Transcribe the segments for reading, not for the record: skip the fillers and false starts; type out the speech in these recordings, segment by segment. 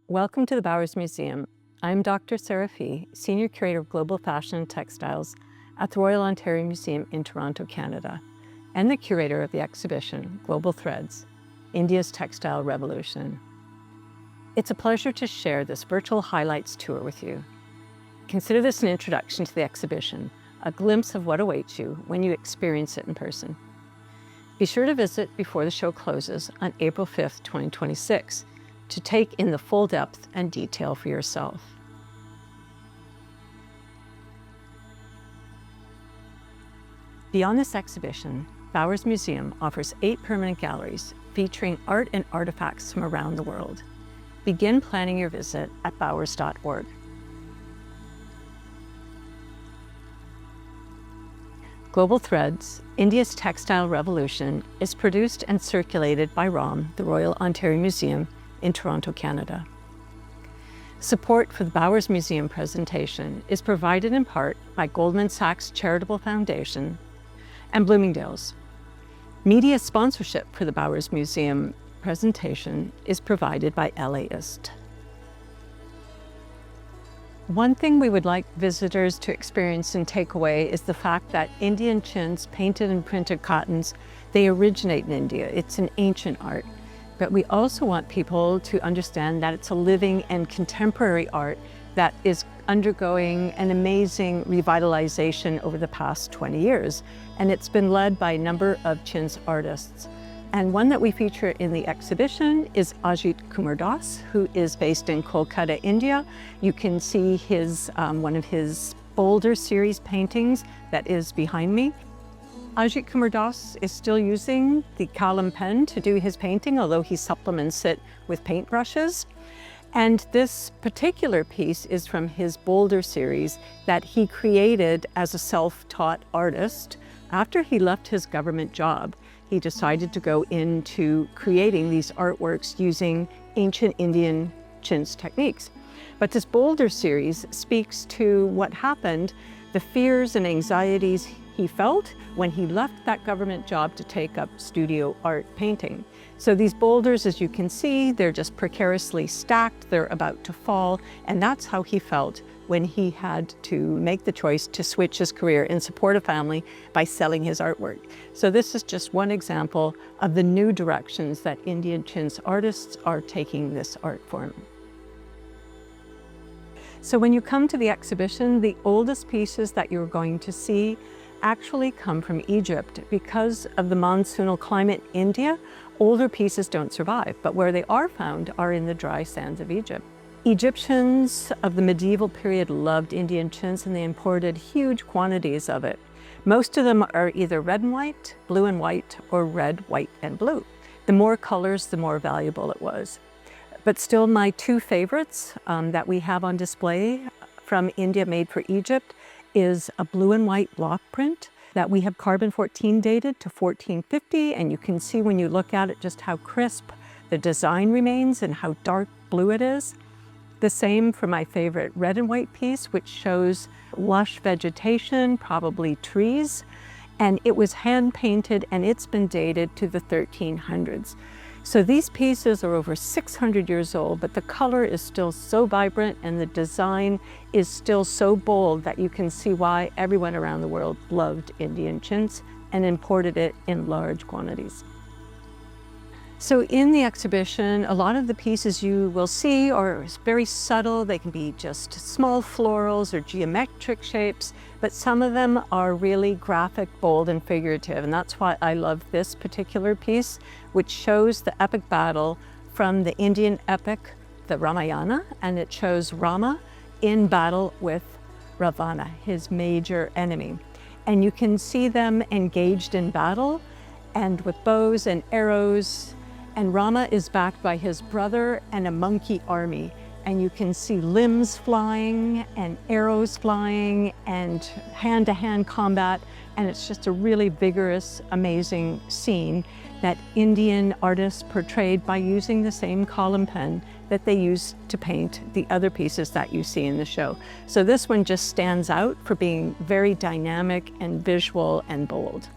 Welcome to the Bowers Museum. I'm Dr. Sarah Fee, Senior Curator of Global Fashion and Textiles at the Royal Ontario Museum in Toronto, Canada, and the curator of the exhibition, Global Threads, India's Textile Revolution. It's a pleasure to share this virtual highlights tour with you. Consider this an introduction to the exhibition, a glimpse of what awaits you when you experience it in person. Be sure to visit before the show closes on April 5th, 2026, to take in the full depth and detail for yourself. Beyond this exhibition, Bowers Museum offers 8 permanent galleries featuring art and artifacts from around the world. Begin planning your visit at bowers.org. Global Threads, India's Textile Revolution, is produced and circulated by ROM, the Royal Ontario Museum, in Toronto, Canada. Support for the Bowers Museum presentation is provided in part by Goldman Sachs Charitable Foundation and Bloomingdale's. Media sponsorship for the Bowers Museum presentation is provided by LAist. One thing we would like visitors to experience and take away is the fact that Indian chintz, painted and printed cottons, they originate in India. It's an ancient art. But we also want people to understand that it's a living and contemporary art that is undergoing an amazing revitalization over the past 20 years. And it's been led by a number of chintz artists. And one that we feature in the exhibition is Ajit Kumar Das, who is based in Kolkata, India. You can see his one of his Boulder series paintings that is behind me. Ajit Kumar Das is still using the kalam pen to do his painting, although he supplements it with paintbrushes. And this particular piece is from his Boulder series that he created as a self-taught artist. After he left his government job, he decided to go into creating these artworks using ancient Indian chintz techniques. But this Boulder series speaks to what happened, the fears and anxieties he felt when he left that government job to take up studio art painting. So these boulders, as you can see, they're just precariously stacked, they're about to fall, and that's how he felt when he had to make the choice to switch his career and support a family by selling his artwork. So this is just one example of the new directions that Indian chintz artists are taking this art form. So when you come to the exhibition, the oldest pieces that you're going to see actually come from Egypt. Because of the monsoonal climate in India, older pieces don't survive, but where they are found are in the dry sands of Egypt. Egyptians of the medieval period loved Indian chintz and they imported huge quantities of it. Most of them are either red and white, blue and white, or red, white, and blue. The more colors, the more valuable it was. But still, my 2 favorites that we have on display from India made for Egypt is a blue and white block print that we have carbon-14 dated to 1450, and you can see when you look at it just how crisp the design remains and how dark blue it is. The same for my favorite red and white piece, which shows lush vegetation, probably trees, and it was hand-painted and it's been dated to the 1300s. So these pieces are over 600 years old, but the color is still so vibrant and the design is still so bold that you can see why everyone around the world loved Indian chintz and imported it in large quantities. So in the exhibition, a lot of the pieces you will see are very subtle. They can be just small florals or geometric shapes, but some of them are really graphic, bold, and figurative. And that's why I love this particular piece, which shows the epic battle from the Indian epic, the Ramayana, and it shows Rama in battle with Ravana, his major enemy. And you can see them engaged in battle and with bows and arrows. And Rama is backed by his brother and a monkey army. And you can see limbs flying and arrows flying and hand-to-hand combat. And it's just a really vigorous, amazing scene that Indian artists portrayed by using the same column pen that they used to paint the other pieces that you see in the show. So this one just stands out for being very dynamic and visual and bold.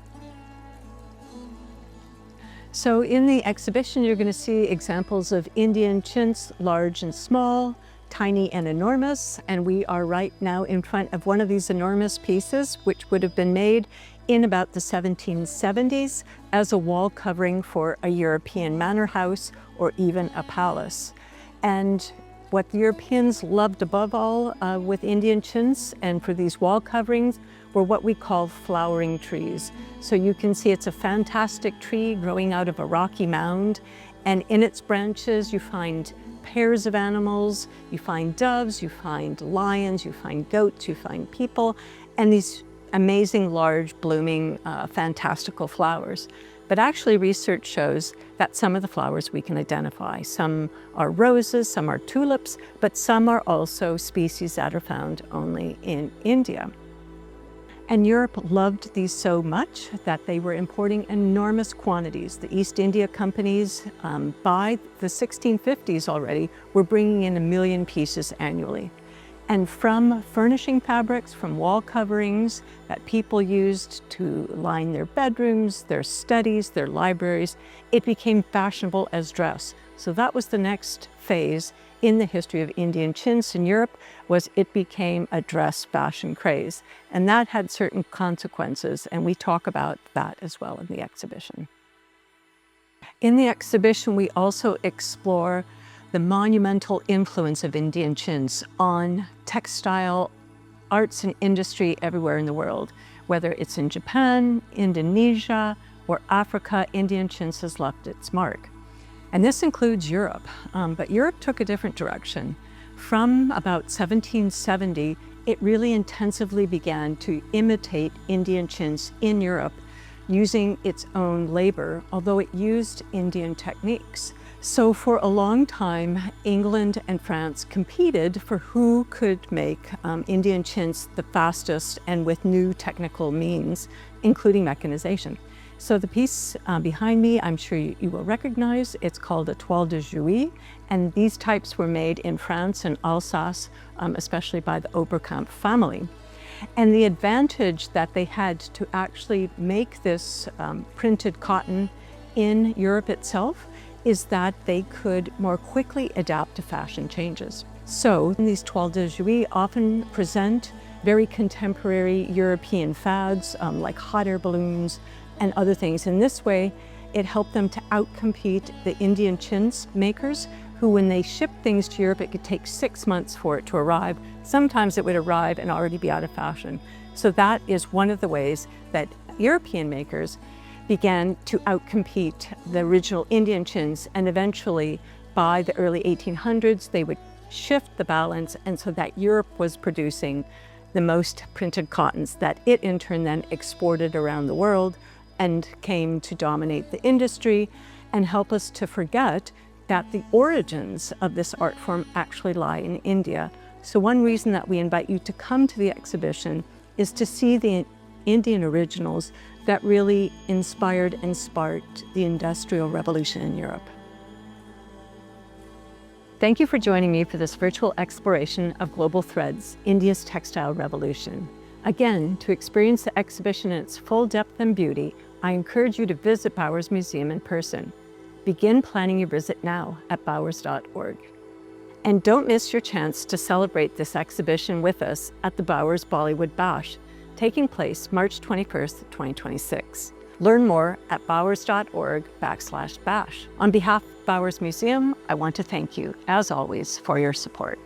So in the exhibition, you're going to see examples of Indian chintz, large and small, tiny and enormous. And we are right now in front of one of these enormous pieces, which would have been made in about the 1770s as a wall covering for a European manor house or even a palace. And what the Europeans loved above all with Indian chintz and for these wall coverings were what we call flowering trees. So you can see it's a fantastic tree growing out of a rocky mound, and in its branches you find pairs of animals, you find doves, you find lions, you find goats, you find people, and these amazing large blooming fantastical flowers. But actually research shows that some of the flowers we can identify. Some are roses, some are tulips, but some are also species that are found only in India. And Europe loved these so much that they were importing enormous quantities. The East India companies, by the 1650s already, were bringing in 1 million pieces annually. And from furnishing fabrics, from wall coverings that people used to line their bedrooms, their studies, their libraries, it became fashionable as dress. So that was the next phase in the history of Indian chintz in Europe, was it became a dress fashion craze. And that had certain consequences, and we talk about that as well in the exhibition. In the exhibition, we also explore the monumental influence of Indian chintz on textile arts and industry everywhere in the world. Whether it's in Japan, Indonesia, or Africa, Indian chintz has left its mark. And this includes Europe, but Europe took a different direction. From about 1770, it really intensively began to imitate Indian chintz in Europe using its own labor, although it used Indian techniques. So for a long time, England and France competed for who could make Indian chintz the fastest and with new technical means, including mechanization. So the piece behind me, I'm sure you will recognize, it's called a toile de Jouy, and these types were made in France and Alsace, especially by the Oberkampf family. And the advantage that they had to actually make this printed cotton in Europe itself is that they could more quickly adapt to fashion changes. So these toiles de Jouy often present very contemporary European fads like hot air balloons and other things. In this way, it helped them to outcompete the Indian chintz makers, who when they shipped things to Europe, it could take 6 months for it to arrive. Sometimes it would arrive and already be out of fashion. So that is one of the ways that European makers began to outcompete the original Indian chintz, and eventually by the early 1800s, they would shift the balance, and so that Europe was producing the most printed cottons that it in turn then exported around the world and came to dominate the industry and help us to forget that the origins of this art form actually lie in India. So one reason that we invite you to come to the exhibition is to see the Indian originals that really inspired and sparked the Industrial Revolution in Europe. Thank you for joining me for this virtual exploration of Global Threads, India's Textile Revolution. Again, to experience the exhibition in its full depth and beauty, I encourage you to visit Bowers Museum in person. Begin planning your visit now at bowers.org. And don't miss your chance to celebrate this exhibition with us at the Bowers Bollywood Bash, taking place March 21st, 2026. Learn more at bowers.org/bash. On behalf of Bowers Museum, I want to thank you, as always, for your support.